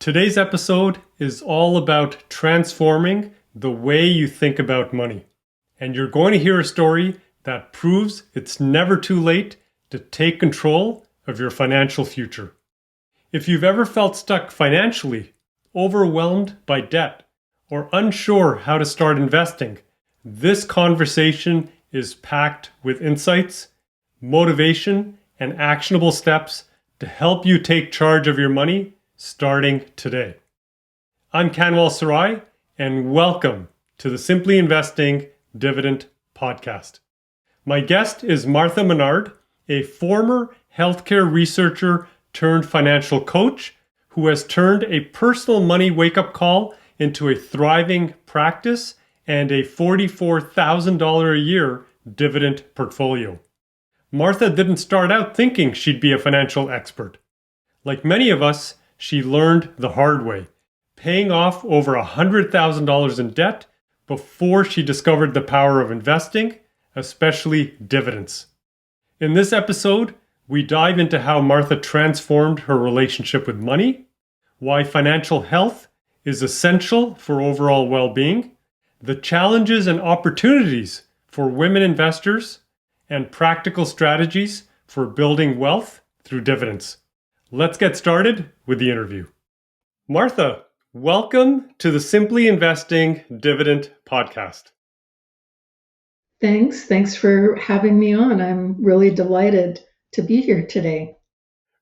Today's episode is all about transforming the way you think about money. And you're going to hear a story that proves it's never too late to take control of your financial future. If you've ever felt stuck financially, overwhelmed by debt, or unsure how to start investing, this conversation is packed with insights, motivation, and actionable steps to help you take charge of your money starting today. I'm Kanwal Sarai, and welcome to the Simply Investing Dividend podcast. My guest is Martha Menard, a former healthcare researcher turned financial coach who has turned a personal money wake-up call into a thriving practice and a $44,000 a year dividend portfolio. Martha didn't start out thinking she'd be a financial expert. Like many of us, she learned the hard way, paying off over $100,000 in debt before she discovered the power of investing, especially dividends. In this episode, we dive into how Martha transformed her relationship with money, why financial health is essential for overall well-being, the challenges and opportunities for women investors, and practical strategies for building wealth through dividends. Let's get started with the interview. Martha, welcome to the Simply Investing Dividend podcast. Thanks for having me on. I'm really delighted to be here today.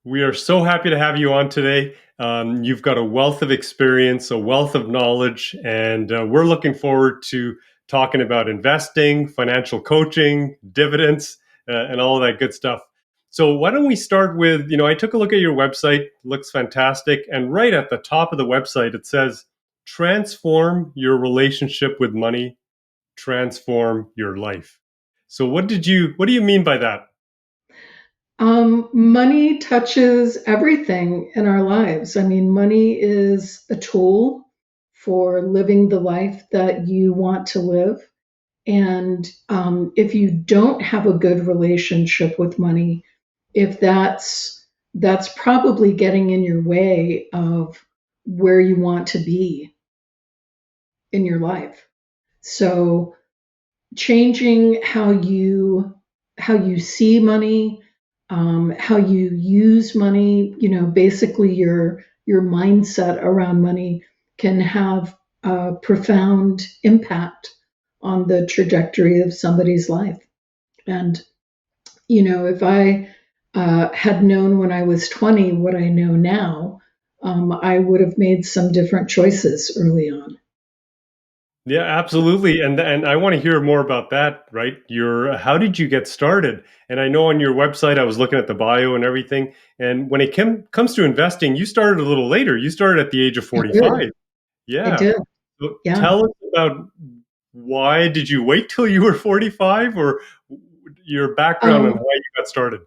We are so happy to have you on today. You've got a wealth of experience, a wealth of knowledge, and we're looking forward to talking about investing, financial coaching, dividends, and all of that good stuff. So why don't we start with, I took a look at your website, looks fantastic. And right at the top of the website, it says, transform your relationship with money, transform your life. So what do you mean by that? Money touches everything in our lives. I mean, money is a tool for living the life that you want to live. And if you don't have a good relationship with money, if that's probably getting in your way of where you want to be in your life. So changing how you see money, how you use money, basically your mindset around money can have a profound impact on the trajectory of somebody's life. And if I had known when I was 20 what I know now, I would have made some different choices early on. Yeah, absolutely. And I want to hear more about that, right? How did you get started? And I know on your website, I was looking at the bio and everything. And when it comes to investing, you started a little later. You started at the age of 45. I did. So Yeah. tell us about why did you wait till you were 45, or your background on why you got started?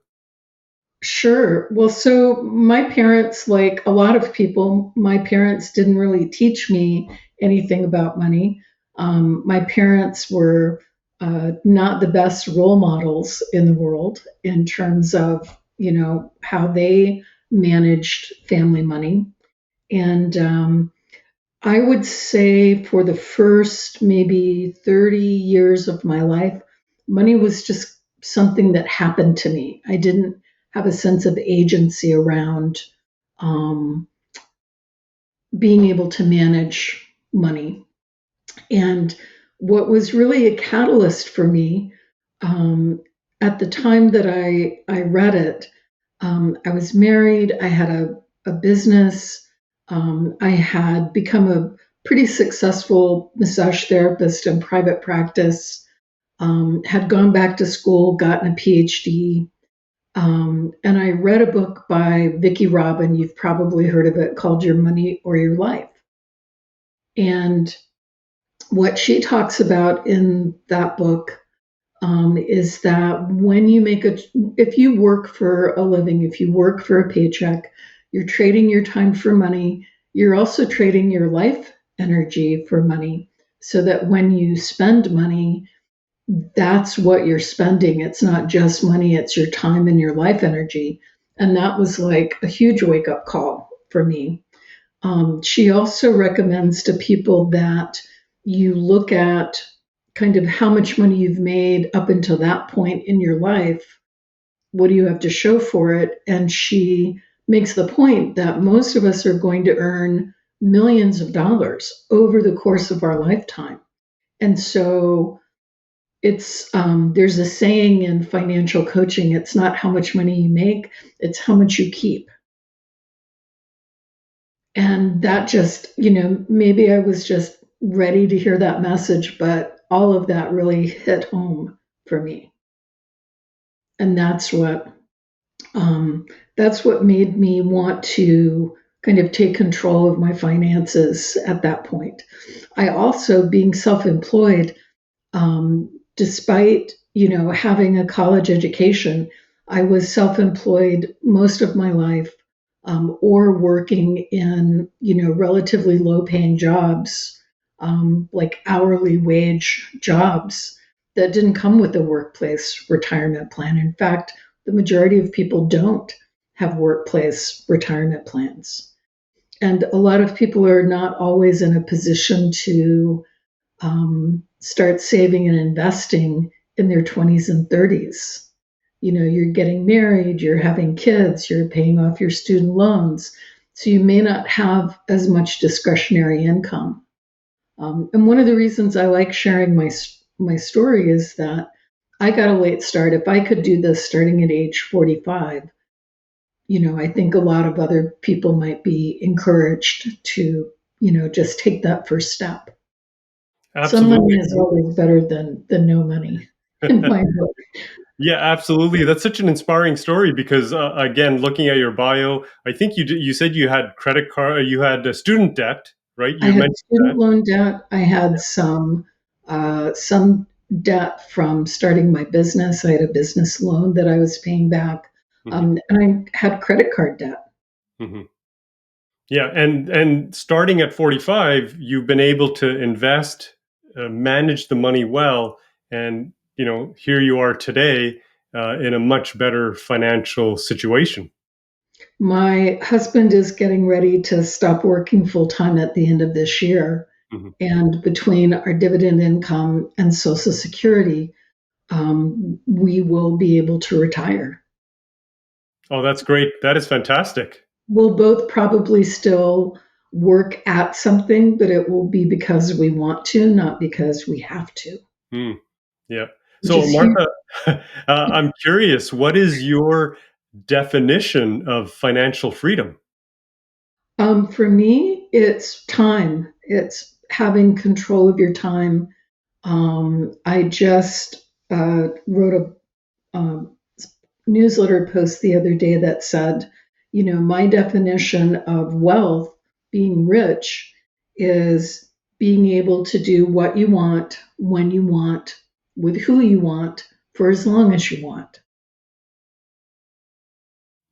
Sure. Well, so my parents, like a lot of people, my parents didn't really teach me anything about money. My parents were not the best role models in the world in terms of, how they managed family money. And I would say for the first maybe 30 years of my life, money was just something that happened to me. I didn't have a sense of agency around um, being able to manage money. And what was really a catalyst for me at the time that I read it, I was married, I had a business. I had become a pretty successful massage therapist in private practice, had gone back to school, gotten a PhD, and I read a book by Vicki Robin, you've probably heard of it, called Your Money or Your Life. And what she talks about in that book is that if you work for a living, if you work for a paycheck, you're trading your time for money. You're also trading your life energy for money, so that when you spend money, that's what you're spending. It's not just money, it's your time and your life energy. And that was like a huge wake up call for me. She also recommends to people that you look at kind of how much money you've made up until that point in your life. What do you have to show for it? And she makes the point that most of us are going to earn millions of dollars over the course of our lifetime. And so it's there's a saying in financial coaching, it's not how much money you make, it's how much you keep. And that just, maybe I was just ready to hear that message, but all of that really hit home for me. And that's what made me want to kind of take control of my finances at that point. I also, being self-employed, despite having a college education, I was self-employed most of my life, or working in relatively low-paying jobs, like hourly wage jobs that didn't come with a workplace retirement plan. In fact, the majority of people don't have workplace retirement plans. And a lot of people are not always in a position to start saving and investing in their 20s and 30s. You're getting married, you're having kids, you're paying off your student loans. So you may not have as much discretionary income. And one of the reasons I like sharing my story is that I got a late start. If I could do this starting at age 45, I think a lot of other people might be encouraged to, just take that first step. Some money Absolutely. is always better than no money in my book. Yeah, absolutely. That's such an inspiring story because, again, looking at your bio, I think you said you had credit card, you had student debt, right? I You had mentioned student that. loan debt. I had some debt from starting my business. I had a business loan that I was paying back, Hmm. and I had credit card debt. Hmm. Yeah, and starting at 45, you've been able to invest, manage the money well, and here you are today in a much better financial situation. My husband is getting ready to stop working full time at the end of this year. Hmm. And between our dividend income and Social Security, we will be able to retire. Oh, that's great. That is fantastic. We'll both probably still work at something, but it will be because we want to, not because we have to, Hmm. Yeah. which So, is huge. Martha, I'm curious, what is your definition of financial freedom? For me, it's time. It's having control of your time. I just wrote a newsletter post the other day that said, my definition of wealth, being rich, is being able to do what you want, when you want, with who you want, for as long as you want.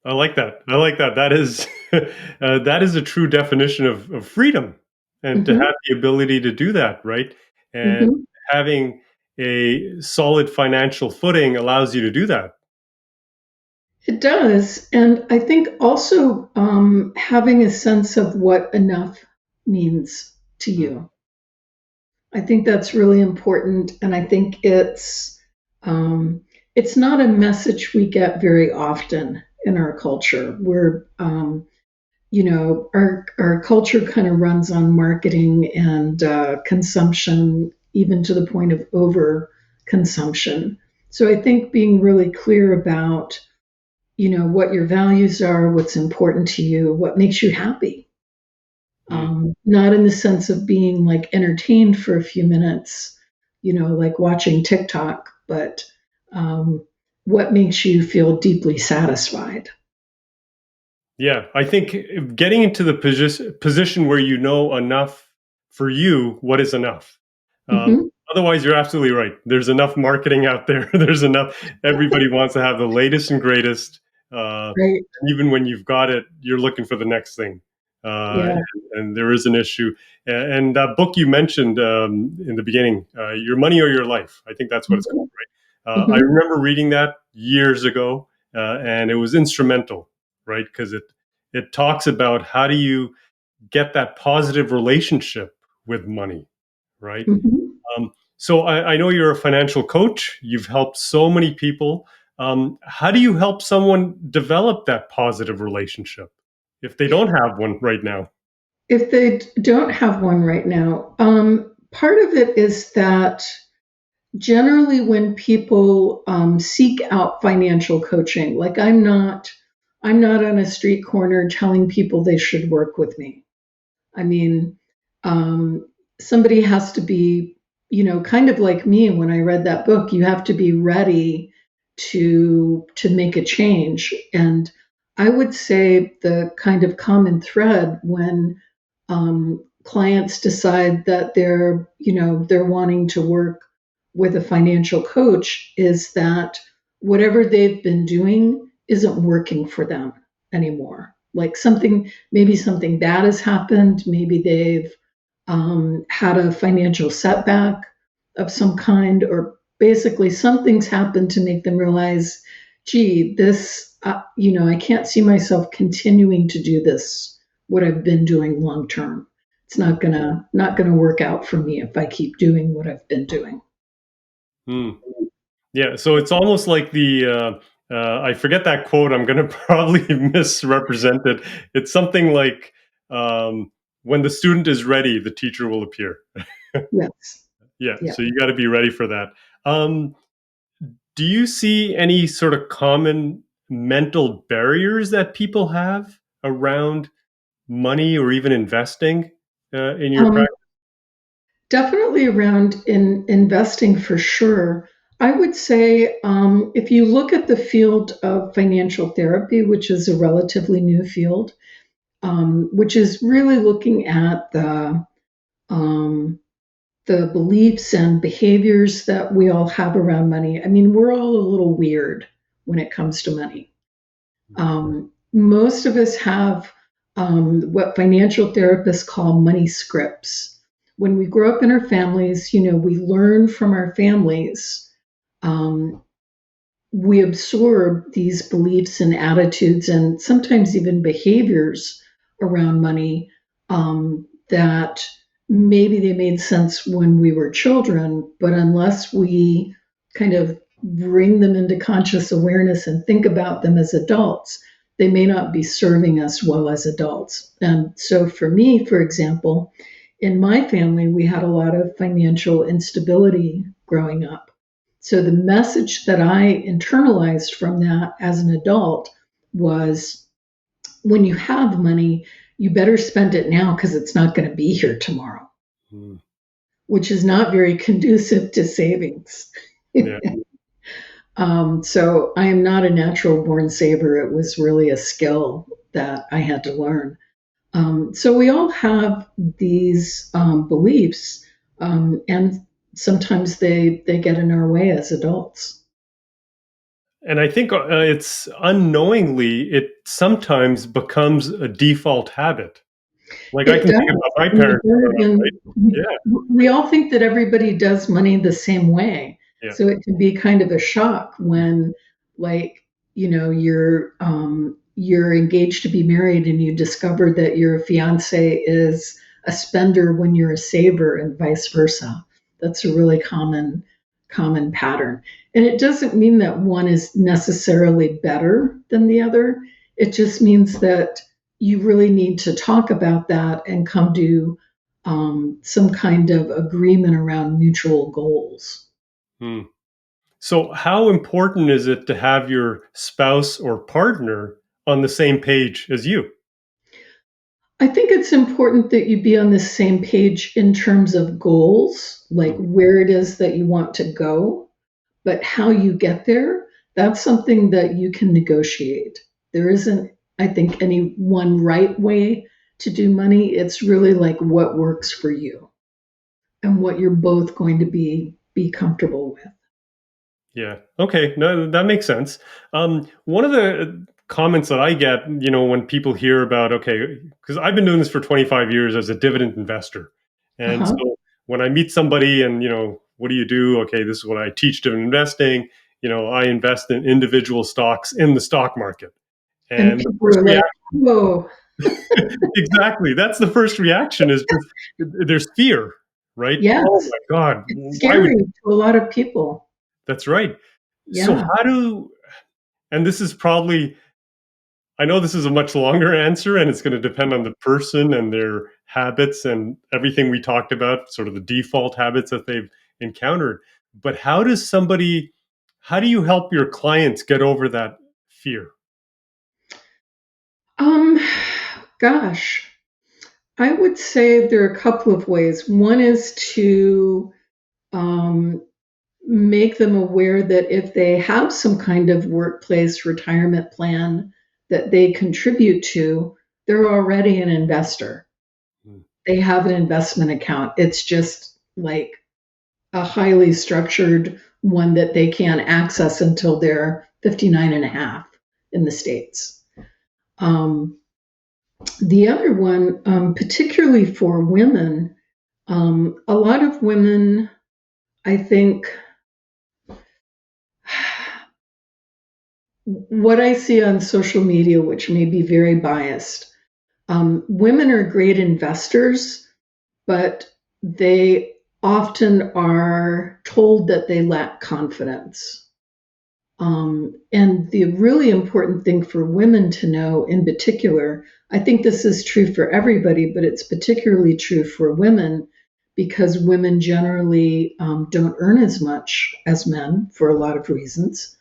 I like that. I like that. That is that is a true definition of freedom, and to Hmm. have the ability to do that, right? And Hmm. having a solid financial footing allows you to do that. It does. And I think also having a sense of what enough means to Mm. you. I think that's really important, and I think um, it's not a message we get very often in our culture. Our culture kind of runs on marketing and consumption, even to the point of over consumption. So I think being really clear about what your values are, what's important to you, what makes you happy, Mm. not in the sense of being like entertained for a few minutes, like watching TikTok, but what makes you feel deeply satisfied. Yeah, I think getting into the position where you know enough for you, what is enough. Um, Hmm. Otherwise, you're absolutely right. There's enough marketing out there. There's enough. Everybody wants to have the latest and greatest. Right. And even when you've got it, you're looking for the next thing. Yeah. And there is an issue. And that book you mentioned in the beginning, Your Money or Your Life, I think that's what it's called, Hmm. right? I Hmm. remember reading that years ago, and it was instrumental, right? Because it talks about how do you get that positive relationship with money, right? Mhm. So I know you're a financial coach. You've helped so many people. How do you help someone develop that positive relationship if they don't have one right now? If they don't have one right now, part of it is that generally when people seek out financial coaching, like I'm not on a street corner telling people they should work with me. I mean, um, somebody has to be, kind of like me when I read that book. You have to be ready to make a change. And I would say the kind of common thread when clients decide that they're wanting to work with a financial coach is that whatever they've been doing isn't working for them anymore. Like maybe something bad has happened. Maybe they've had a financial setback of some kind, or basically something's happened to make them realize, gee, I can't see myself continuing to do this, what I've been doing long term. It's not gonna work out for me if I keep doing what I've been doing. Hmm. Yeah, so it's almost like I forget that quote. I'm going to probably misrepresent it. It's something like, when the student is ready, the teacher will appear. Yes. Yeah, Yeah. so you got to be ready for that. Um, do you see any sort of common mental barriers that people have around money or even investing in your Um, practice? Definitely around in investing for sure. I would say if you look at the field of financial therapy, which is a relatively new field, which is really looking at um, the beliefs and behaviors that we all have around money. I mean, we're all a little weird when it comes to money. Most of us have what financial therapists call money scripts. When we grow up in our families, we learn from our families. Um, we absorb these beliefs and attitudes and sometimes even behaviors around money that maybe they made sense when we were children, but unless we kind of bring them into conscious awareness and think about them as adults, they may not be serving us well as adults. And so, for me, for example, in my family, we had a lot of financial instability growing up. So the message that I internalized from that as an adult was when you have money, you better spend it now because it's not going to be here tomorrow, Mm, which is not very conducive to savings. yeah. So I am not a natural born saver. It was really a skill that I had to learn. So we all have these beliefs, and sometimes they get in our way as adults. And I think it's unknowingly, it sometimes becomes a default habit. Like I It can think does. about my And we parents don't growing up, right? even, Yeah, we all think that everybody does money the same way. yeah. So it can be kind of a shock when, like, you're engaged to be married and you discover that your fiance is a spender when you're a saver and vice versa. That's a really common pattern. And it doesn't mean that one is necessarily better than the other. It just means that you really need to talk about that and come to some kind of agreement around mutual goals. Hmm. So, how important is it to have your spouse or partner on the same page as you? I think it's important that you be on the same page in terms of goals, like Mm, where it is that you want to go, but how you get there, that's something that you can negotiate. There isn't, I think, any one right way to do money. It's really like what works for you and what you're both going to be comfortable with. yeah. Okay. No, that makes sense. One of the comments that I get, when people hear about, okay, because I've been doing this for 25 years as a dividend investor. And Uh-huh. so when I meet somebody and, what do you do? Okay, this is what I teach dividend investing. I invest in individual stocks in the stock market. And And the people first are like, reaction, whoa. Exactly. That's the first reaction is just there's fear, right? Oh Yes, my God, it's why would scary to a lot of people. that's right. So Yeah. and this is probably, I know this is a much longer answer and it's going to depend on the person and their habits and everything we talked about, sort of the default habits that they've encountered. But how do you help your clients get over that fear? Um, Gosh, I would say there are a couple of ways. One is to um, make them aware that if they have some kind of workplace retirement plan that they contribute to, they're already an investor. Mm. They have an investment account. It's just like a highly structured one that they can't access until they're 59 and a half in the States. Um, the other one, particularly for women, a lot of women, I think, what I see on social media, which may be very biased, women are great investors, but they often are told that they lack confidence. And the really important thing for women to know in particular, I think this is true for everybody, but it's particularly true for women because women generally don't earn as much as men for a lot of reasons.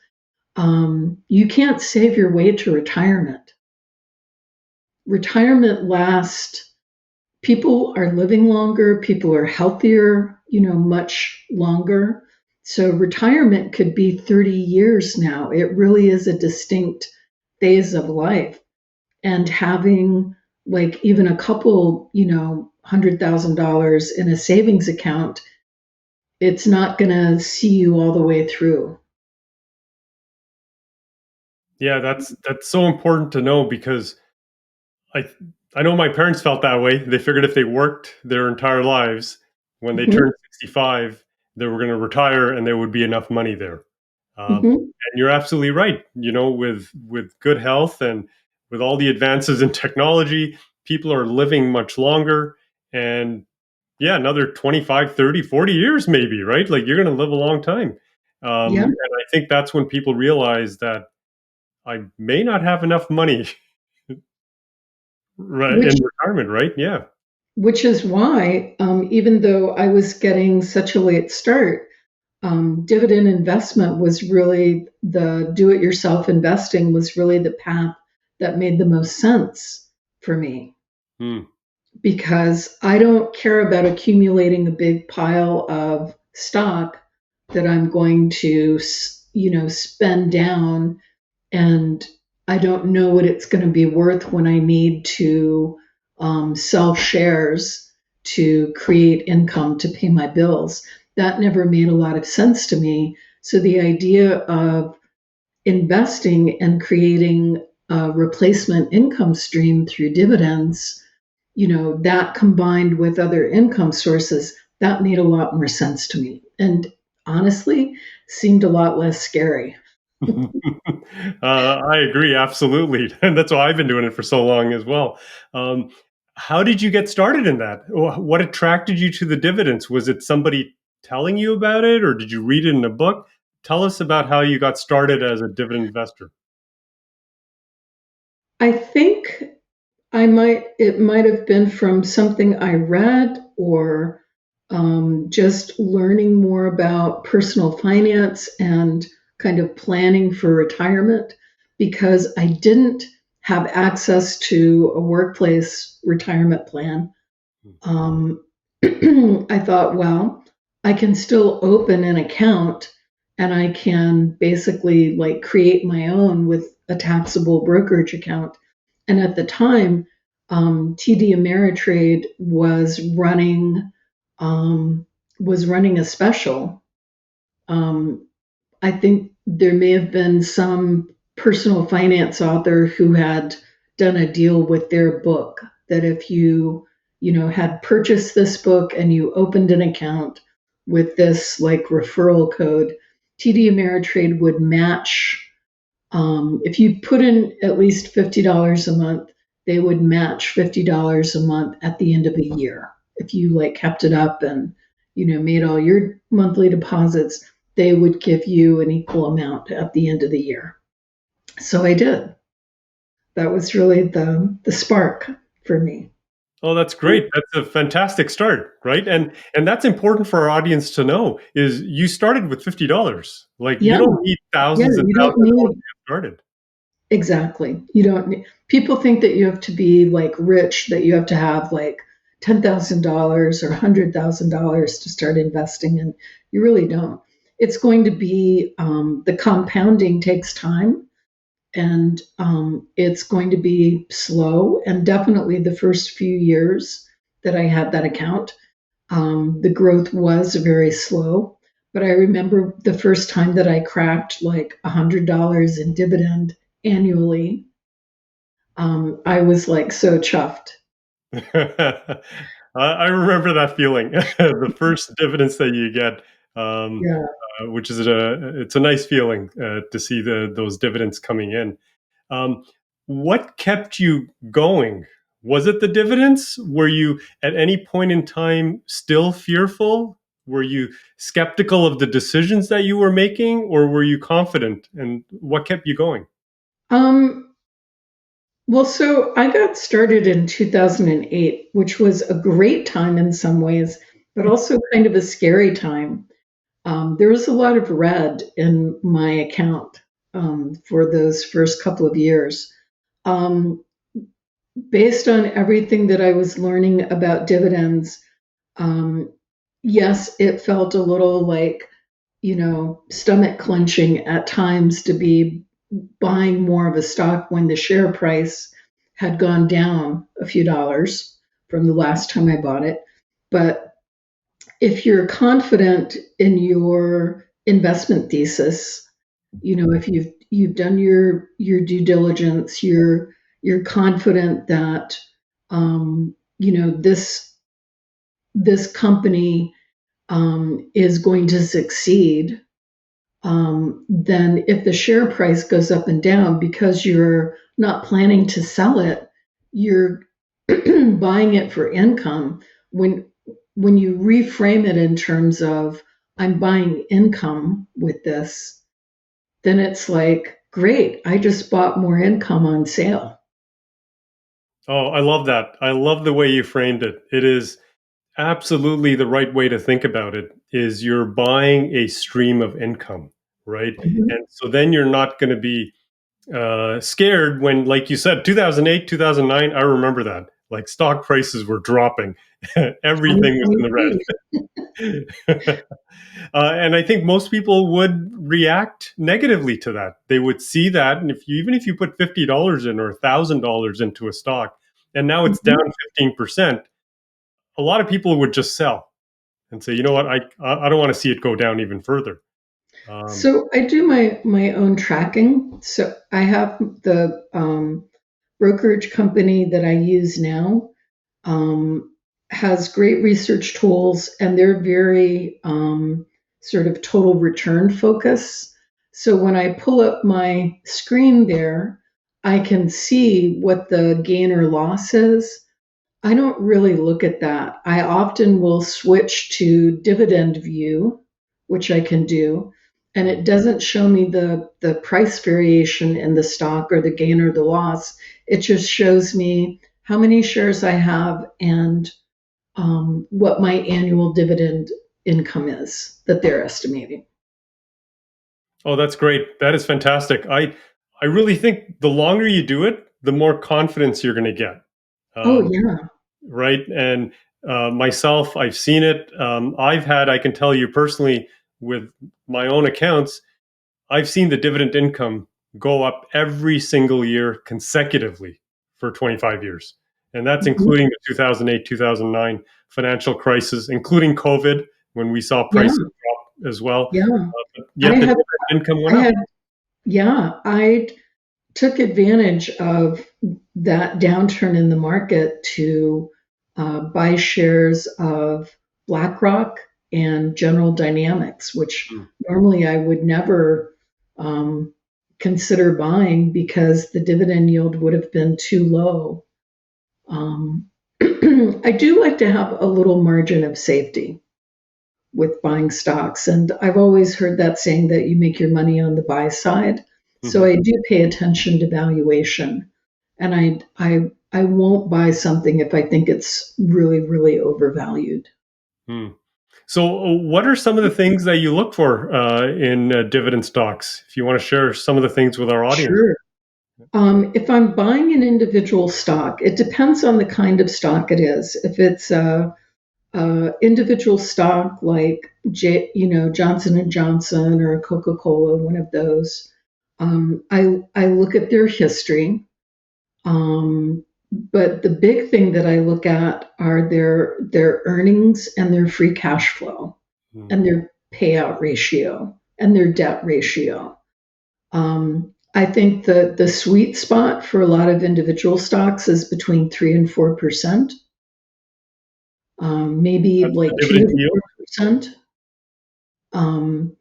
You can't save your way to retirement. Retirement lasts, people are living longer, people are healthier, much longer. So retirement could be 30 years now. It really is a distinct phase of life. And having like even a couple, $100,000 in a savings account, it's not going to see you all the way through. Yeah, that's so important to know because I I know my parents felt that way. They figured if they worked their entire lives, when they Mhm, turned 65, they were going to retire and there would be enough money there. mhm. And you're absolutely right. With good health and with all the advances in technology, people are living much longer. And yeah, another 25, 30, 40 years maybe, right? Like you're going to live a long time. Yeah. And I think that's when people realize that I may not have enough money right in Which retirement, right? Yeah. which is why, even though I was getting such a late start, dividend investment was really the do it yourself investing was really the path that made the most sense for me Hmm. because I don't care about accumulating a big pile of stock that I'm going to, spend down and I don't know what it's going to be worth when I need to sell shares to create income to pay my bills. That never made a lot of sense to me. So the idea of investing and creating a replacement income stream through dividends, that combined with other income sources, that made a lot more sense to me. And honestly, seemed a lot less scary. I agree, absolutely. And that's why I've been doing it for so long as well. Um, how did you get started in that? What attracted you to the dividends? Was it somebody telling you about it or did you read it in a book? Tell us about how you got started as a dividend investor. I think it might have been from something I read or just learning more about personal finance and kind of planning for retirement because I didn't have access to a workplace retirement plan. Um, I thought, well, I can still open an account and I can basically like create my own with a taxable brokerage account. And at the time, TD Ameritrade um, was running a special. Um, I think there may have been some personal finance author who had done a deal with their book that if had purchased this book and you opened an account with this like referral code, TD Ameritrade would match if you put in at least $50 a month, they would match $50 a month at the end of a year. If you like kept it up and, made all your monthly deposits, they would give you an equal amount at the end of the year. So I did. That was really the spark for me. Oh, that's great. That's a fantastic start, right? And that's important for our audience to know is you started with $50. Like you Yeah, don't need yeah, thousands and you don't thousands of dollars need to get started. exactly. You don't need, people think that you have to be like rich, that you have to have like $10,000 or $100,000 to start investing, and you really don't. It's going to be the compounding takes time, and it's going to be slow. And definitely the first few years that I had that account, the growth was very slow. But I remember the first time that I cracked like $100 in dividend annually, I was like so chuffed. I remember that feeling. The first dividends that you get, um, Yeah. which is it's a nice feeling to see those dividends coming in. Um, what kept you going? Was it the dividends? Were you at any point in time still fearful? Were you skeptical of the decisions that you were making, or were you confident? And what kept you going? Um, well, so I got started in 2008, which was a great time in some ways, but also kind of a scary time. There was a lot of red in my account for those first couple of years. Um, Based on everything that I was learning about dividends, um, yes, it felt a little like, stomach clenching at times to be buying more of a stock when the share price had gone down a few dollars from the last time I bought it. But if you're confident in your investment thesis, if you've done your due diligence, you're confident that this company is going to succeed, then if the share price goes up and down because you're not planning to sell it, you're buying it for income. When you reframe it in terms of I'm buying income with this, then it's like, great, I just bought more income on sale. Oh, I love that. I love the way you framed it. It is absolutely the right way to think about it is you're buying a stream of income, right? Mhm. And so then you're not going to be scared when, like you said, 2008, 2009, I remember that. Like stock prices were dropping. Everything was in the 2023. red. And I think most people would react negatively to that. They would see that, and even if you put $50 in or $1,000 into a stock, and now it's down Mhm. 15%, a lot of people would just sell and say, you know what, I don't want to see it go down even further. Um, So I do my own tracking. So I have the brokerage company that I use now, um, has great research tools, and they're very sort of total return focus. So when I pull up my screen there, I can see what the gain or loss is. I don't really look at that. I often will switch to dividend view, which I can do, and it doesn't show me the price variation in the stock or the gain or the loss. It just shows me how many shares I have and what my annual dividend income is that they're estimating. oh, that's great. That is fantastic. I really think the longer you do it, the more confidence you're going to get. Oh Um, yeah, right? And myself, I've seen it. I can tell you personally, with my own accounts, I've seen the dividend income go up every single year consecutively for 25 years. And that's mhm, including the 2008, 2009 financial crisis, including COVID, when we saw yeah, prices drop as well. yeah. But I yet the had, dividend income I went up. had, yeah. I took advantage of that downturn in the market to buy shares of BlackRock and General Dynamics, which Mm. normally I would never um, consider buying because the dividend yield would have been too low. Um, I do like to have a little margin of safety with buying stocks. And I've always heard that saying that you make your money on the buy side. So Hmm. I do pay attention to valuation. And I won't buy something if I think it's really, really overvalued. Hmm. So, what are some of the things that you look for in dividend stocks? If you want to share some of the things with our audience. Sure. If I'm buying an individual stock, it depends on the kind of stock it is. If it's a individual stock like Johnson and Johnson or Coca Cola, one of those, I look at their history. But the big thing that I look at are their earnings and their free cash flow Hmm. and their payout ratio and their debt ratio. I think the sweet spot for a lot of individual stocks is between 3 and 4%, maybe That's the like two dividend to yield. four percent, um,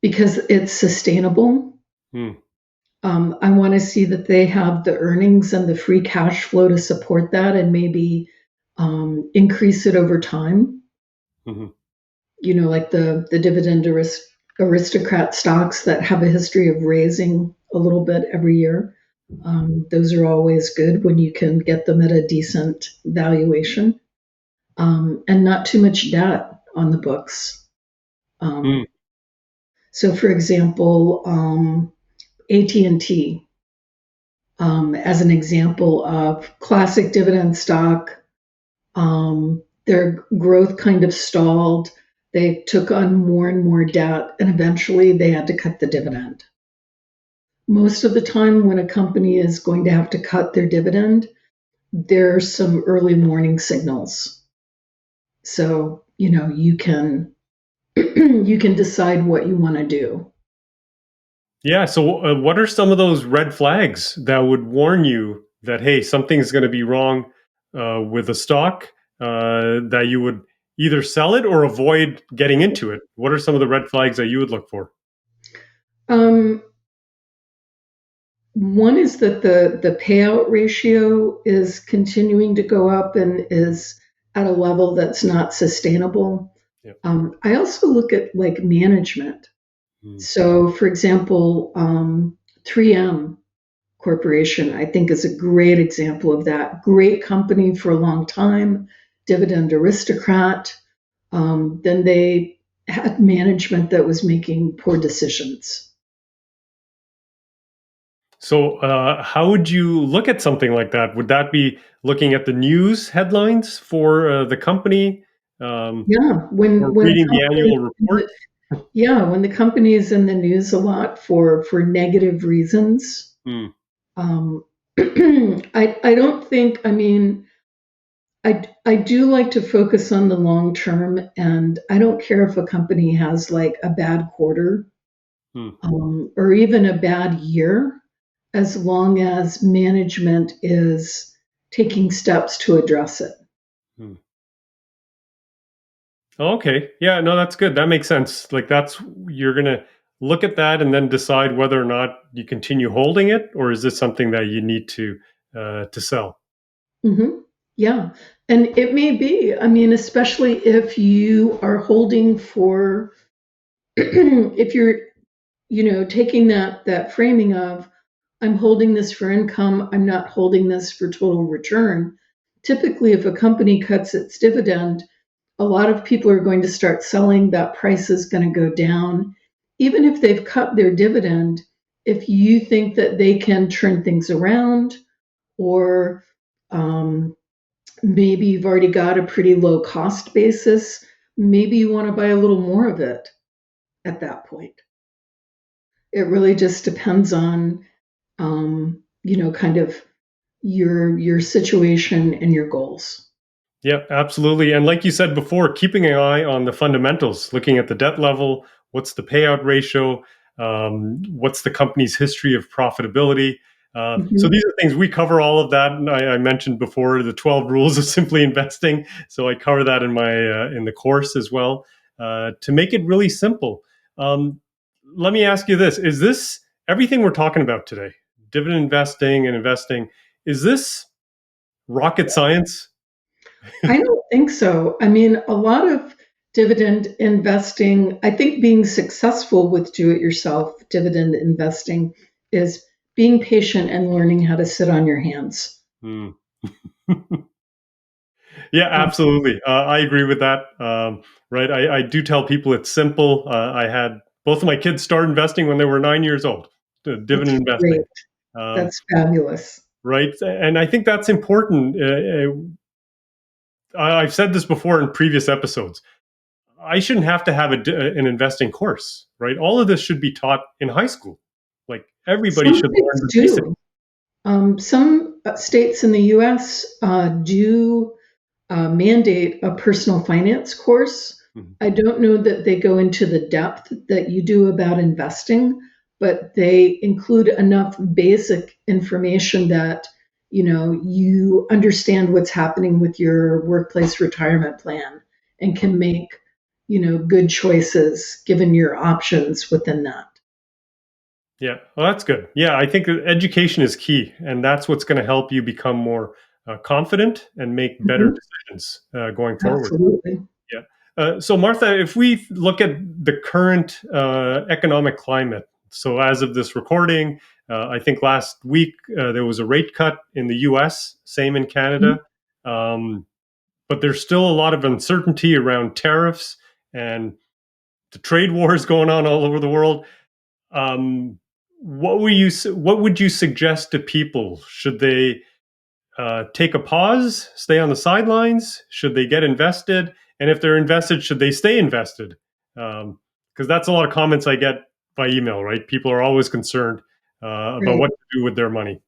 because it's sustainable. Hmm. I want to see that they have the earnings and the free cash flow to support that, and maybe increase it over time. Hmm. Like the dividend aristocrat stocks that have a history of raising a little bit every year. Those are always good when you can get them at a decent valuation, and not too much debt on the books. Hmm. Um, so, for example, AT&T, as an example of classic dividend stock. Their growth kind of stalled. They took on more and more debt, and eventually they had to cut the dividend. Most of the time, when a company is going to have to cut their dividend, there's some early warning signals. So, you can you can decide what you want to do. Yeah. So, what are some of those red flags that would warn you that, hey, something's going to be wrong with a stock, that you would either sell it or avoid getting into it? What are some of the red flags that you would look for? Um, One is that the payout ratio is continuing to go up and is at a level that's not sustainable. Yeah. I also look at like management. Hmm. So, for example, 3M Corporation, I think, is a great example of that. Great company for a long time, dividend aristocrat. Then they had management that was making poor decisions. So, how would you look at something like that? Would that be looking at the news headlines for the company, um, Yeah, or reading the annual report? when the company is in the news a lot for negative reasons. Hmm. um, I don't think. I mean, I do like to focus on the long term, and I don't care if a company has like a bad quarter, Hmm. or even a bad year, as long as management is taking steps to address it. Hmm. Okay. Yeah, no, that's good. That makes sense. Like that's you're going to look at that and then decide whether or not you continue holding it, or is this something that you need to sell? Hmm. Yeah, and it may be. I mean, especially if you are holding for, if you're, taking that framing of, I'm holding this for income, I'm not holding this for total return. Typically, if a company cuts its dividend, a lot of people are going to start selling. That price is going to go down. Even if they've cut their dividend, if you think that they can turn things around, or um, maybe you've already got a pretty low cost basis, maybe you want to buy a little more of it at that point. It really just depends on, kind of your situation and your goals. Yeah, absolutely. And like you said before, keeping an eye on the fundamentals, looking at the debt level, what's the payout ratio, what's the company's history of profitability. So Mhm. these are things we cover all of that. And I mentioned before the 12 rules of simply investing. So I cover that in my in the course as well, to make it really simple. Um, Let me ask you this: is this everything we're talking about today? Dividend investing and investing. Is this rocket science? I don't think so. I mean, a lot of dividend investing, I think being successful with do it yourself dividend investing is being patient and learning how to sit on your hands. Hmm. Yeah, Um, absolutely. I agree with that. Right. I do tell people it's simple. I had both of my kids start investing when they were 9 years old, dividend that's great. investing. Um, That's fabulous. right. And I think that's important. I've said this before in previous episodes. I shouldn't have to have an investing course, right? All of this should be taught in high school. Like everybody Some should learn states the basics. do. Some states in the US do mandate a personal finance course. Mhm. I don't know that they go into the depth that you do about investing, but they include enough basic information that you understand what's happening with your workplace retirement plan and can make good choices given your options within that. Yeah, well, that's good. Yeah, I think that education is key, and that's what's going to help you become more confident and make better Mhm. decisions going forward. Absolutely. Yeah. So, Martha, if we look at the current economic climate, so as of this recording, I think last week there was a rate cut in the US, same in Mhm. Canada. Um, but there's still a lot of uncertainty around tariffs and the trade wars going on all over the world. Um, what would you suggest to people? Should they take a pause, stay on the sidelines? Should they get invested? And if they're invested, should they stay invested? Because that's a lot of comments I get by email, right? People are always concerned about Right. what to do with their money.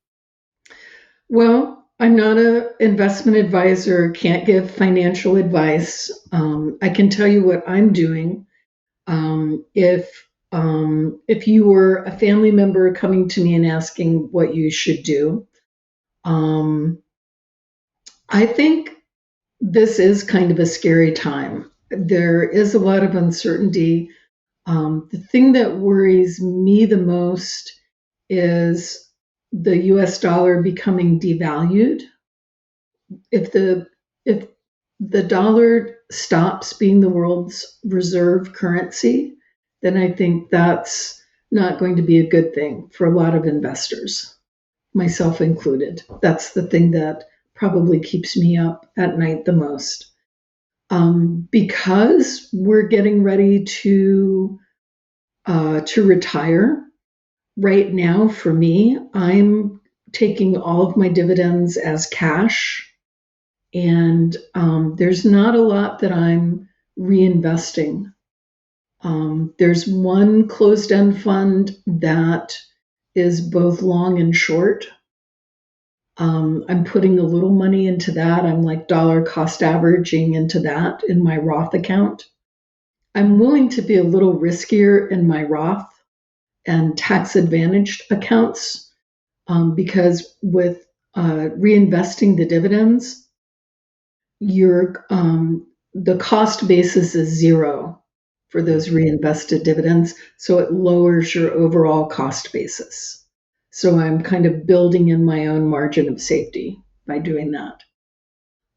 Well, I'm not an investment advisor, can't give financial advice. I can tell you what I'm doing. If you were a family member coming to me and asking what you should do, um, I think this is kind of a scary time. There is a lot of uncertainty. The thing that worries me the most is the US dollar becoming devalued. If the dollar stops being the world's reserve currency, then I think that's not going to be a good thing for a lot of investors, myself included. That's the thing that probably keeps me up at night the most. Because we're getting ready to retire. Right now, for me, I'm taking all of my dividends as cash, and there's not a lot that I'm reinvesting. There's one closed end fund that is both long and short. I'm putting a little money into that. I'm like dollar cost averaging into that in my Roth account. I'm willing to be a little riskier in my Roth and tax advantaged accounts because with reinvesting the dividends, your the cost basis is zero for those reinvested dividends, so it lowers your overall cost basis. So I'm kind of building in my own margin of safety by doing that.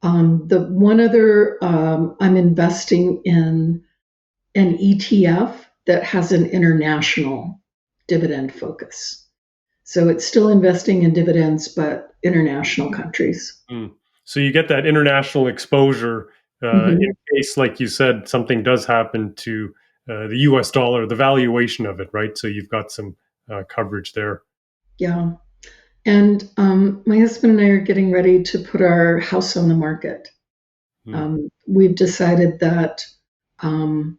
The one other I'm investing in an ETF that has an international dividend focus. So it's still investing in dividends, but international countries. Mm. So you get that international exposure in Hmm. case, like you said, something does happen to the US dollar, the valuation of it, right? So you've got some coverage there. Yeah. And my husband and I are getting ready to put our house on the market. Mm. We've decided that um,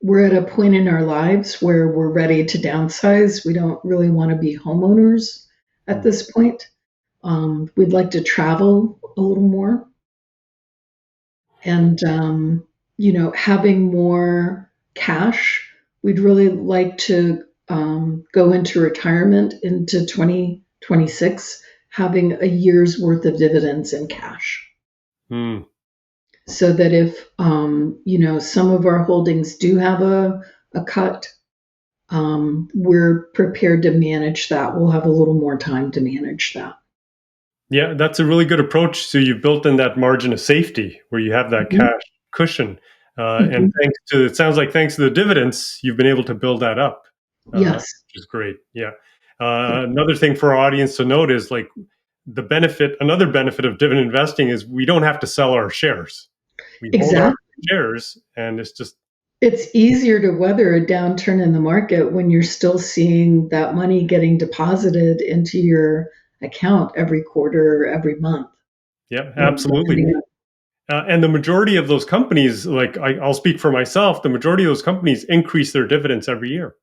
we're at a point in our lives where we're ready to downsize. We don't really want to be homeowners at Mm. this point. We'd like to travel a little more and, having more cash. We'd really like to go into retirement into 2026, having a year's worth of dividends in cash. Mm. So that if, some of our holdings do have a cut, we're prepared to manage that. We'll have a little more time to manage that. Yeah, that's a really good approach. So you've built in that margin of safety where you have that Mhm. cash cushion. And Mhm. it sounds like thanks to the dividends, you've been able to build that up, Yes. which is great. Yeah. Another thing for our audience to note is like another benefit of dividend investing is we don't have to sell our shares. We hold our Exactly. shares and it's just, It's easier to weather a downturn in the market when you're still seeing that money getting deposited into your account every quarter or every month, yeah, absolutely. depending on. And the majority of those companies, like I'll speak for myself, the majority of those companies increase their dividends every year.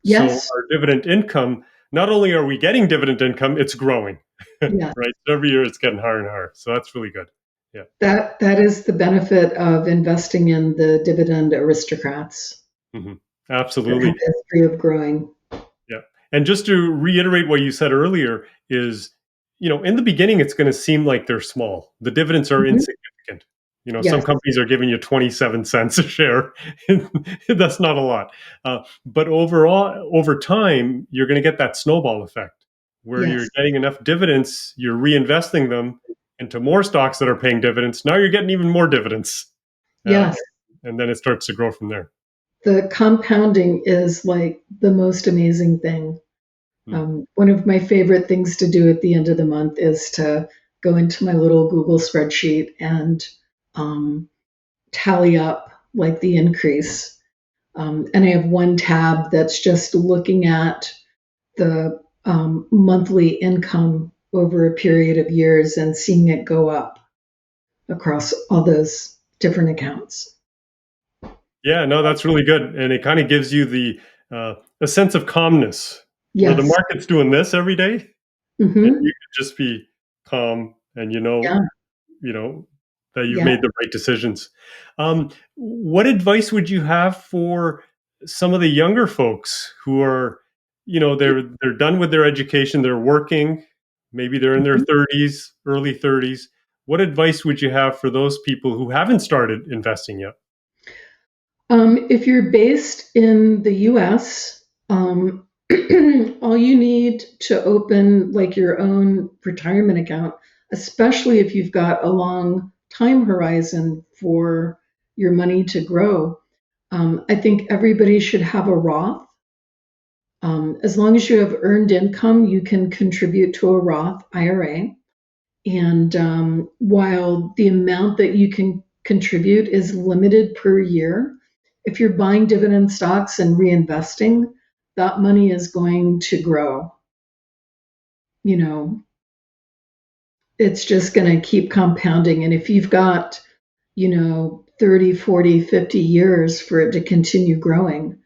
So Yes. our dividend income, not only are we getting dividend income, it's growing, Yes. right? Every year it's getting higher and higher. So that's really good. Yeah. That is the benefit of investing in the dividend aristocrats Hmm. that have Absolutely. a history of growing. Yeah. And just to reiterate what you said earlier is, in the beginning, it's going to seem like they're small. The dividends are Mhm. insignificant. Some Yes. companies are giving you 27 cents a share. That's not a lot. But overall, over time, you're going to get that snowball effect where you're Yes. getting enough dividends, you're reinvesting them into more stocks that are paying dividends. Now you're getting even more dividends. Uh, Yes. and then it starts to grow from there. The compounding is like the most amazing thing. Hmm. One of my favorite things to do at the end of the month is to go into my little Google spreadsheet and um, tally up like the increase. And I have one tab that's just looking at the monthly income over a period of years and seeing it go up across all those different accounts. Yeah, no, that's really good, and it kind of gives you a sense of calmness where the Yes. market's doing this every day, and Hmm. you can just be calm, and Yeah. you know that you've Yeah. made the right decisions. What advice would you have for some of the younger folks who are, they're done with their education, they're working, maybe they're in their 30s, early 30s. What advice would you have for those people who haven't started investing yet? If you're based in the US, all you need to open like your own retirement account, especially if you've got a long time horizon for your money to grow, I think everybody should have a Roth. As long as you have earned income, you can contribute to a Roth IRA. And while the amount that you can contribute is limited per year, if you're buying dividend stocks and reinvesting, that money is going to grow. You know, it's just going to keep compounding. And if you've got, 30, 40, 50 years for it to continue growing,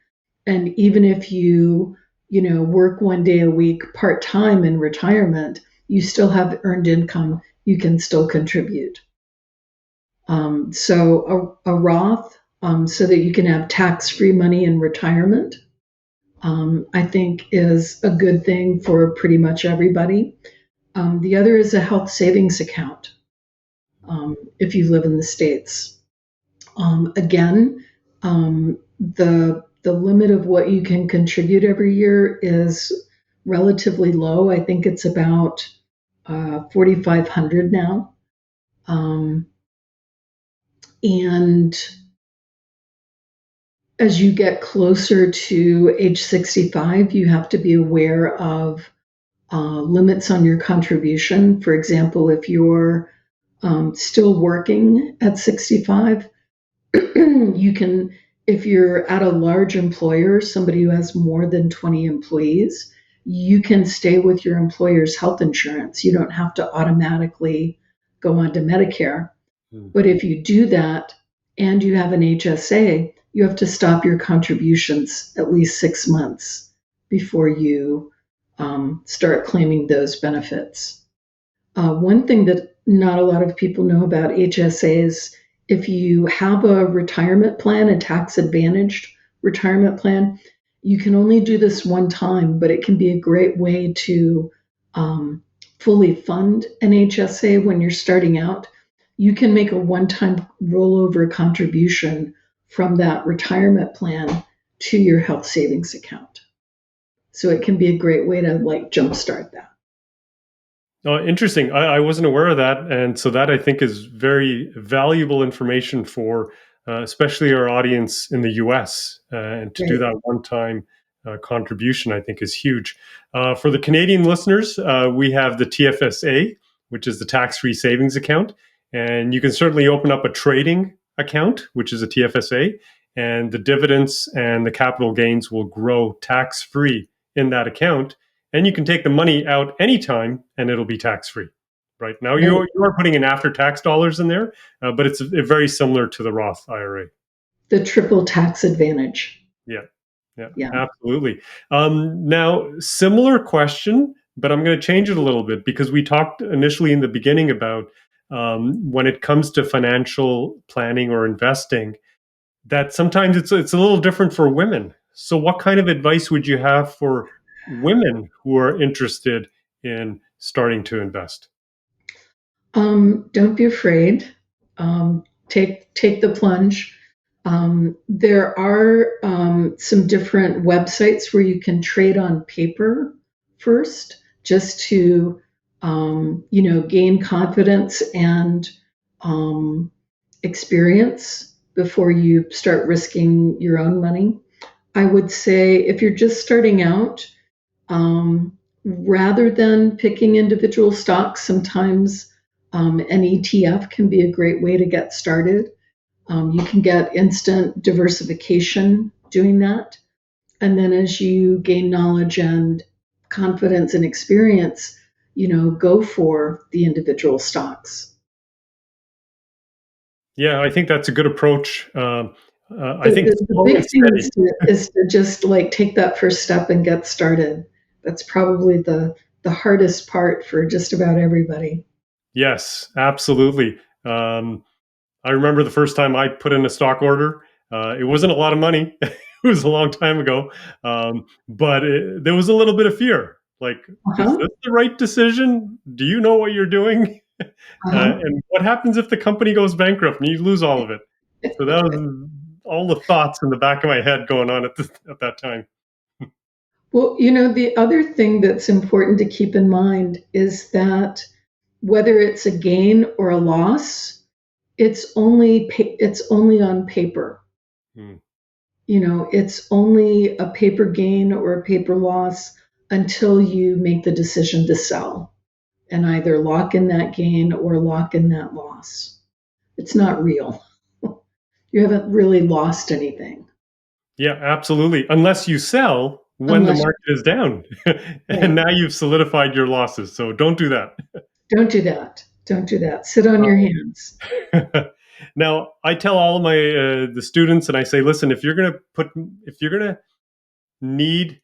and even if you work 1 day a week part time in retirement, you still have earned income, you can still contribute. So a Roth, so that you can have tax-free money in retirement, I think is a good thing for pretty much everybody. The other is a health savings account if you live in the States. Again, the limit of what you can contribute every year is relatively low. I think it's about 4,500 now. Um, and as you get closer to age 65, you have to be aware of limits on your contribution. For example, if you're still working at 65, you can, if you're at a large employer, somebody who has more than 20 employees, you can stay with your employer's health insurance. You don't have to automatically go on to Medicare. Hmm. But if you do that and you have an HSA, you have to stop your contributions at least 6 months before you start claiming those benefits. One thing that not a lot of people know about HSAs, if you have a retirement plan, a tax advantaged retirement plan, you can only do this one time, but it can be a great way to um, fully fund an HSA when you're starting out. You can make a one time rollover contribution from that retirement plan to your health savings account. So it can be a great way to like jumpstart that. Oh, interesting. I wasn't aware of that. And so that I think is very valuable information for especially our audience in the US. And to do Right. that one time contribution, I think is huge. For the Canadian listeners, we have the TFSA, which is the tax free savings account. And you can certainly open up a trading account, which is a TFSA, and the dividends and the capital gains will grow tax free in that account, and you can take the money out anytime and it'll be tax free. Right now, Right. you are putting in after tax dollars in there, but it's very similar to the Roth IRA. The triple tax advantage. Yeah, yeah, Yeah. absolutely. Now, similar question, but I'm going to change it a little bit because we talked initially in the beginning about when it comes to financial planning or investing, that sometimes it's a little different for women. So, what kind of advice would you have for women who are interested in starting to invest? Don't be afraid. Take the plunge. There are some different websites where you can trade on paper first, just to gain confidence and um, experience before you start risking your own money. I would say if you're just starting out, rather than picking individual stocks, sometimes an ETF can be a great way to get started. You can get instant diversification doing that. And then as you gain knowledge and confidence and experience, go for the individual stocks. Yeah, I think that's a good approach. I The, think the slow and big thing steady. is to just like take that first step and get started. That's probably the hardest part for just about everybody. Yes, absolutely. I remember the first time I put in a stock order. It wasn't a lot of money. It was a long time ago, but there was a little bit of fear. Like, is Uh-huh. this the right decision? Do you know what you're doing? Uh-huh. And what happens if the company goes bankrupt and you lose all of it? So that was all the thoughts in the back of my head going on at that time. Well, the other thing that's important to keep in mind is that whether it's a gain or a loss, it's only on paper. Hmm. It's only a paper gain or a paper loss until you make the decision to sell and either lock in that gain or lock in that loss. It's not real. You haven't really lost anything Yeah, absolutely. Unless you sell when the unless market is down, and right. now you've solidified your losses. So don't do that. Don't do that. Don't do that. Sit on your hands. Now, I tell all of my the students, and I say, listen, if you're gonna need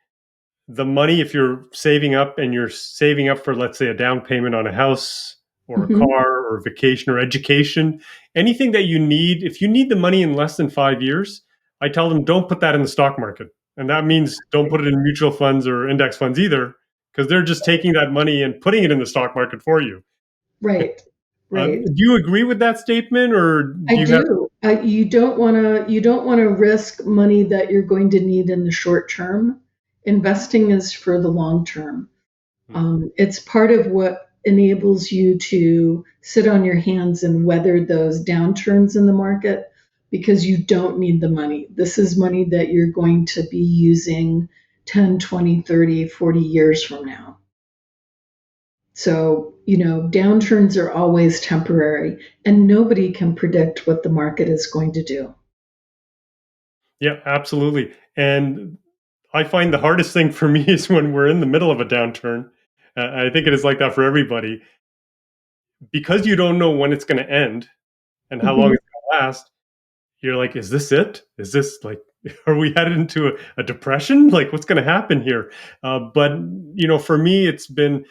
the money, if you're saving up and you're saving up for, let's say, a down payment on a house or a Hmm. car or vacation or education, anything that you need, if you need the money in less than 5 years, I tell them don't put that in the stock market, and that means don't put it in mutual funds or index funds either, because they're just taking that money and putting it in the stock market for you. Right. Right. Do you agree with that statement, or I do you have? do. You don't want to risk money that you're going to need in the short term. Investing is for the long term. It's part of what enables you to sit on your hands and weather those downturns in the market because you don't need the money. This is money that you're going to be using 10, 20, 30, 40 years from now. So, downturns are always temporary, and nobody can predict what the market is going to do. Yeah, absolutely. And I find the hardest thing for me is when we're in the middle of a downturn. I think it is like that for everybody because you don't know when it's going to end and how long Mhm. it's going to last. You're like, is this it? Is this like, are we headed into a depression? Like, what's going to happen here? But, for me, it's been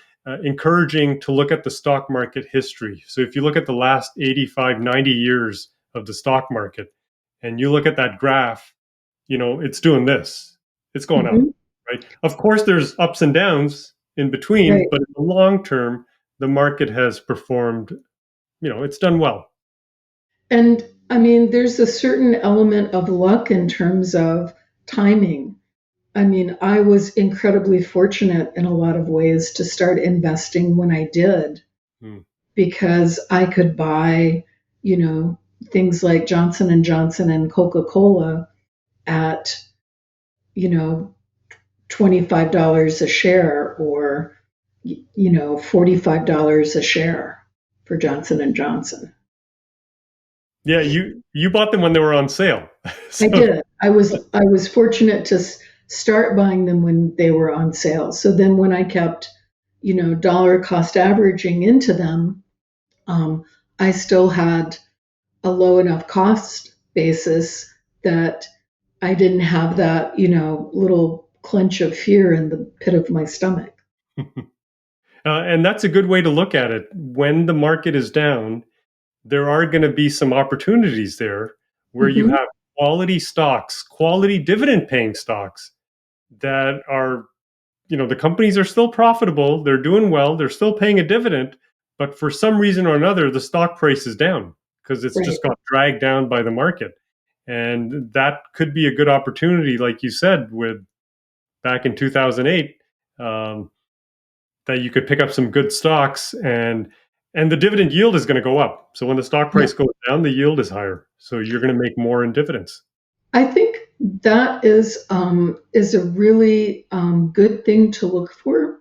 encouraging to look at the stock market history. So if you look at the last 85, 90 years of the stock market and you look at that graph, it's doing this, it's going up, Mhm. right? Of course, there's ups and downs in between, Right. but in the long term, the market has performed, it's done well. And I mean, there's a certain element of luck in terms of timing. I mean, I was incredibly fortunate in a lot of ways to start investing when I did Hmm. because I could buy, you know, things like Johnson and Johnson and Coca-Cola at, you know, $25 a share or $45 a share for Johnson and Johnson. Yeah, you bought them when they were on sale. I So did. I was fortunate to start buying them when they were on sale. So then when I kept, dollar cost averaging into them, um, I still had a low enough cost basis that I didn't have that, little clench of fear in the pit of my stomach. and that's a good way to look at it. When the market is down, there are going to be some opportunities there where you Hmm. have quality stocks, quality dividend paying stocks that are, the companies are still profitable, they're doing well, they're still paying a dividend, but for some reason or another, the stock price is down because it's Right. just got dragged down by the market. And that could be a good opportunity, like you said, with back in 2008, um, that you could pick up some good stocks and the dividend yield is going to go up. So when the stock Yeah. price goes down, the yield is higher. So you're going to make more in dividends. I think that is a really good thing to look for.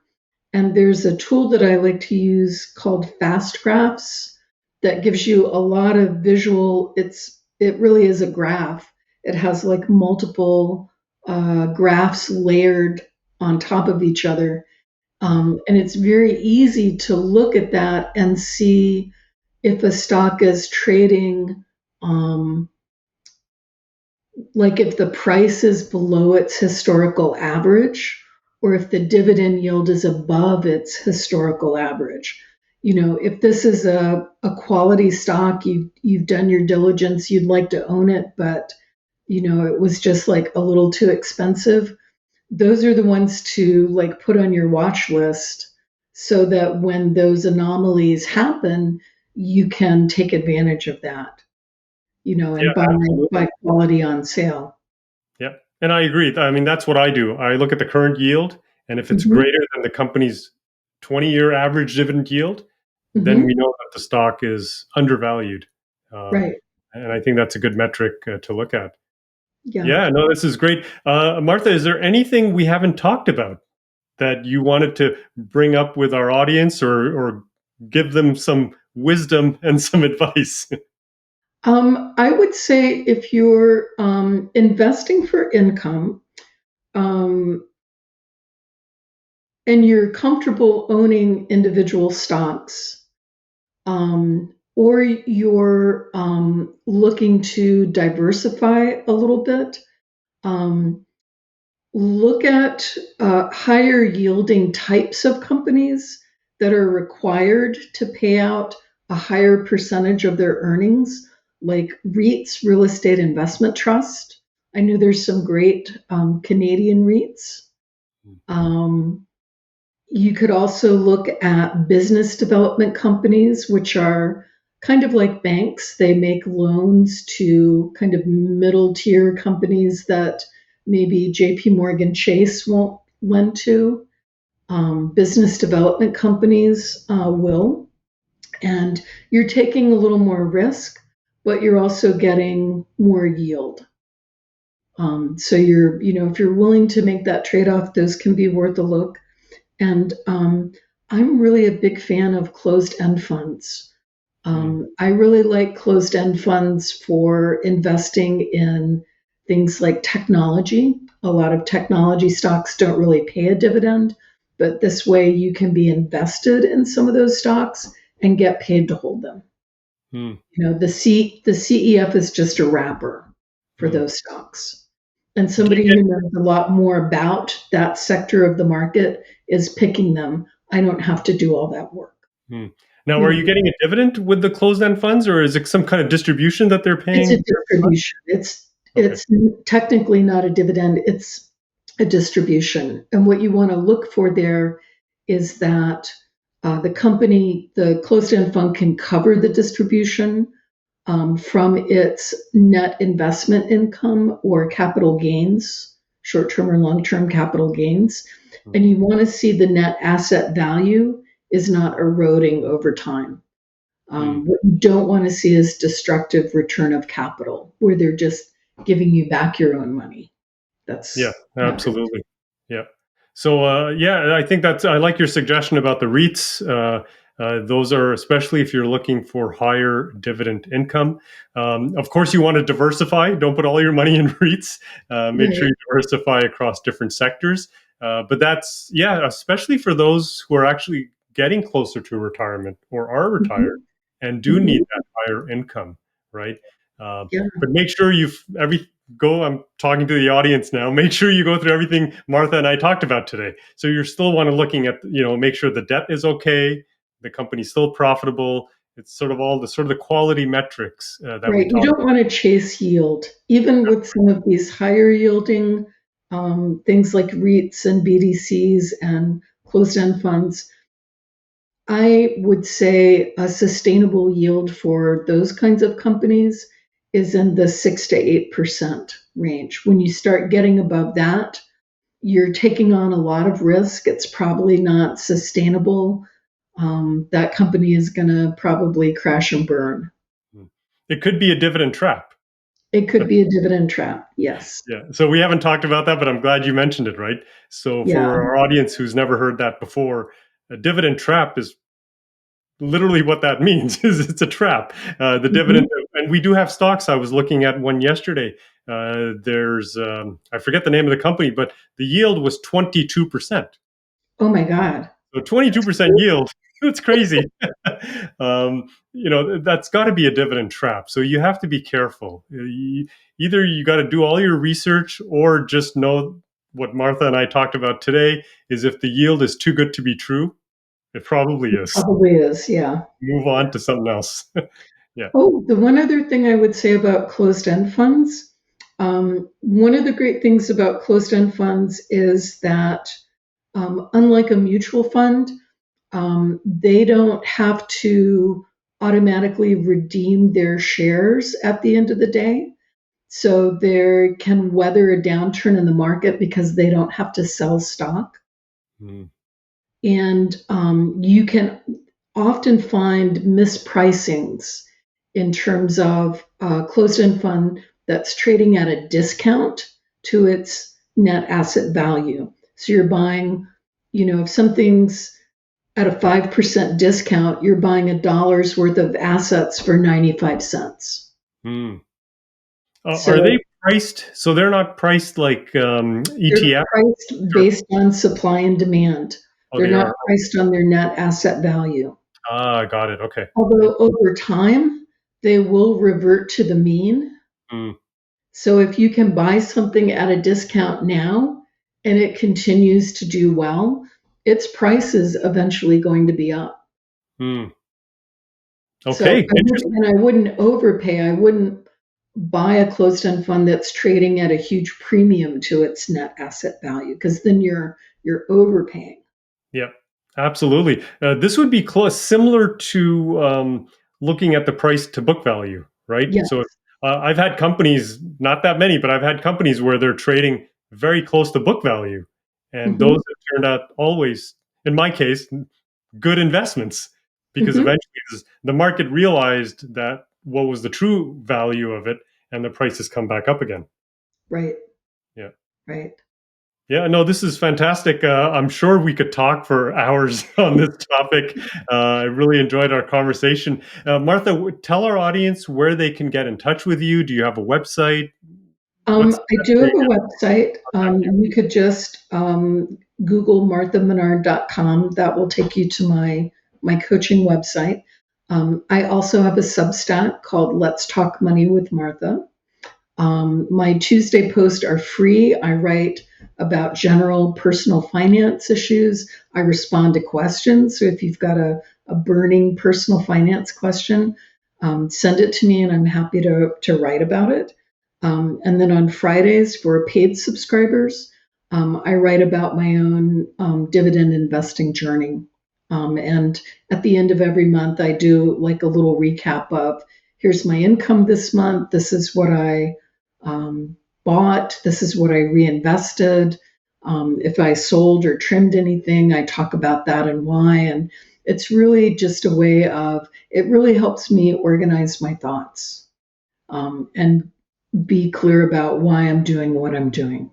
And there's a tool that I like to use called Fast Graphs that gives you a lot of visual. It really is a graph. It has like multiple graphs layered on top of each other, and it's very easy to look at that and see if a stock is trading. Like if the price is below its historical average or if the dividend yield is above its historical average. If this is a quality stock, you've done your diligence, you'd like to own it, but it was just like a little too expensive. Those are the ones to like put on your watch list so that when those anomalies happen, you can take advantage of that, and Yeah, buy absolutely. quality on sale. Yeah. And I agree. I mean, that's what I do. I look at the current yield, and if it's Hmm. greater than the company's 20-year average dividend yield, then we Hmm. know that the stock is undervalued. Um, Right. and I think that's a good metric to look at. Yeah. Yeah, no, this is great. Martha, is there anything we haven't talked about that you wanted to bring up with our audience or give them some wisdom and some advice? I would say if you're investing for income, um, and you're comfortable owning individual stocks, or you're looking to diversify a little bit, um, look at higher yielding types of companies that are required to pay out a higher percentage of their earnings, like REITs, real estate investment trust. I know there's some great Canadian REITs. Um, you could also look at business development companies, which are kind of like banks. They make loans to kind of middle tier companies that maybe JP Morgan Chase won't lend to. Business development companies will. And you're taking a little more risk, but you're also getting more yield. So if you're willing to make that trade off, those can be worth a look. And I'm really a big fan of closed end funds. Hmm. I really like closed end funds for investing in things like technology. A lot of technology stocks don't really pay a dividend, but this way you can be invested in some of those stocks and get paid to hold them. Hmm. The CEF is just a wrapper for Hmm. those stocks. And Do you somebody get who knows a lot more about that sector of the market is picking them. I don't have to do all that work. Hmm. Now, You are know, you getting a dividend with the closed-end funds, or is it some kind of distribution that they're it's a paying? distribution. It's Okay. it's technically not a dividend. It's a distribution. And what you want to look for there is that the closed-end fund can cover the distribution from its net investment income or capital gains. short-term or long-term capital gains. Hmm. And you want to see the net asset value is not eroding over time. Hmm. What you don't want to see is destructive return of capital, where they're just giving you back your own money. Yeah, That's not good. absolutely. Yeah. So, yeah, I think I like your suggestion about the REITs. Those are, especially if you're looking for higher dividend income. Of course, you want to diversify. Don't put all your money in REITs. Make sure Right. you diversify across different sectors. But that's, yeah, especially for those who are actually getting closer to retirement or are retired Mhm. and do need Mhm. that higher income, right? Yeah. But make sure I'm talking to the audience now. Make sure you go through everything Martha and I talked about today. So you're still want to looking at, make sure the debt is okay, the company's still profitable. It's sort of all the quality metrics that we Right. You talked. don't want to chase yield, even with some of these higher yielding things like REITs and BDCs and closed end funds. I would say a sustainable yield for those kinds of companies is in the 6 to 8% range. When you start getting above that, you're taking on a lot of risk. It's probably not sustainable. That company is going to probably crash and burn. It could be a dividend trap. It could be a dividend trap. Yes. Yeah. So we haven't talked about that, but I'm glad you mentioned it, right? So Yeah. for our audience who's never heard that before, a dividend trap is literally what that means is it's a trap. The Mhm. dividend, and we do have stocks. I was looking at one yesterday. There's I forget the name of the company, but the yield was 22%. Oh my God. So 22% yield. That's crazy. That's got to be a dividend trap. So you have to be careful. Either you got to do all your research, or just know what Martha and I talked about today is if the yield is too good to be true, it probably is. Probably is. Yeah. Move Yeah. on to something else. Yeah. Oh, the one other thing I would say about closed end funds, one of the great things about closed end funds is that, unlike a mutual fund, they don't have to automatically redeem their shares at the end of the day. So they can weather a downturn in the market because they don't have to sell stock. Mm. And you can often find mispricings in terms of a closed-end fund that's trading at a discount to its net asset value. So you're buying, if something's at a 5% discount, you're buying a dollar's worth of assets for 95 cents. Mm. Are they So priced? So they're not priced like they're ETF? priced based on supply and demand. Oh, They're they not are. priced on their net asset value. Got it. Okay. Although over time, they will revert to the mean. Mm. So if you can buy something at a discount now and it continues to do well, its price is eventually going to be up. Mm. So Okay. Interesting. I wouldn't overpay. I wouldn't buy a closed-end fund that's trading at a huge premium to its net asset value, because then you're overpaying. Yeah, absolutely. This would be similar to looking at the price to book value, right? Yeah. So I've had companies, not that many, but I've had companies where they're trading very close to book value. And those Hmm. have turned out always, in my case, good investments, because Hmm. eventually the market realized that what was the true value of it, and the prices come back up again. Right. Yeah. Right. Yeah, no, this is fantastic. I'm sure we could talk for hours on this topic. I really enjoyed our conversation. Martha, tell our audience where they can get in touch with you. Do you have a website? What's the I best do way have a to website. contact you? You could just Google marthamenard.com. That will take you to my coaching website. I also have a Substack called Let's Talk Money with Martha. My Tuesday posts are free. I write about general personal finance issues. I respond to questions. So if you've got a burning personal finance question, send it to me and I'm happy to write about it. And then on Fridays for paid subscribers, I write about my own dividend investing journey. And at the end of every month, I do like a little recap of here's my income this month. This is what I bought, this is what I reinvested. If I sold or trimmed anything, I talk about that and why. And it's really just a way of, it really helps me organize my thoughts, and be clear about why I'm doing what I'm doing.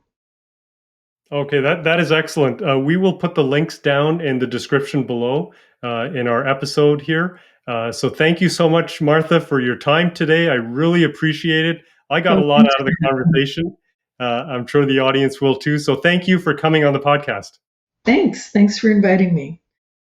Okay, that is excellent. We will put the links down in the description below in our episode here. So thank you so much, Martha, for your time today. I really appreciate it. I got a Oh, lot thanks out of the for having me. conversation. I'm sure the audience will too. So thank you for coming on the podcast. Thanks for inviting me.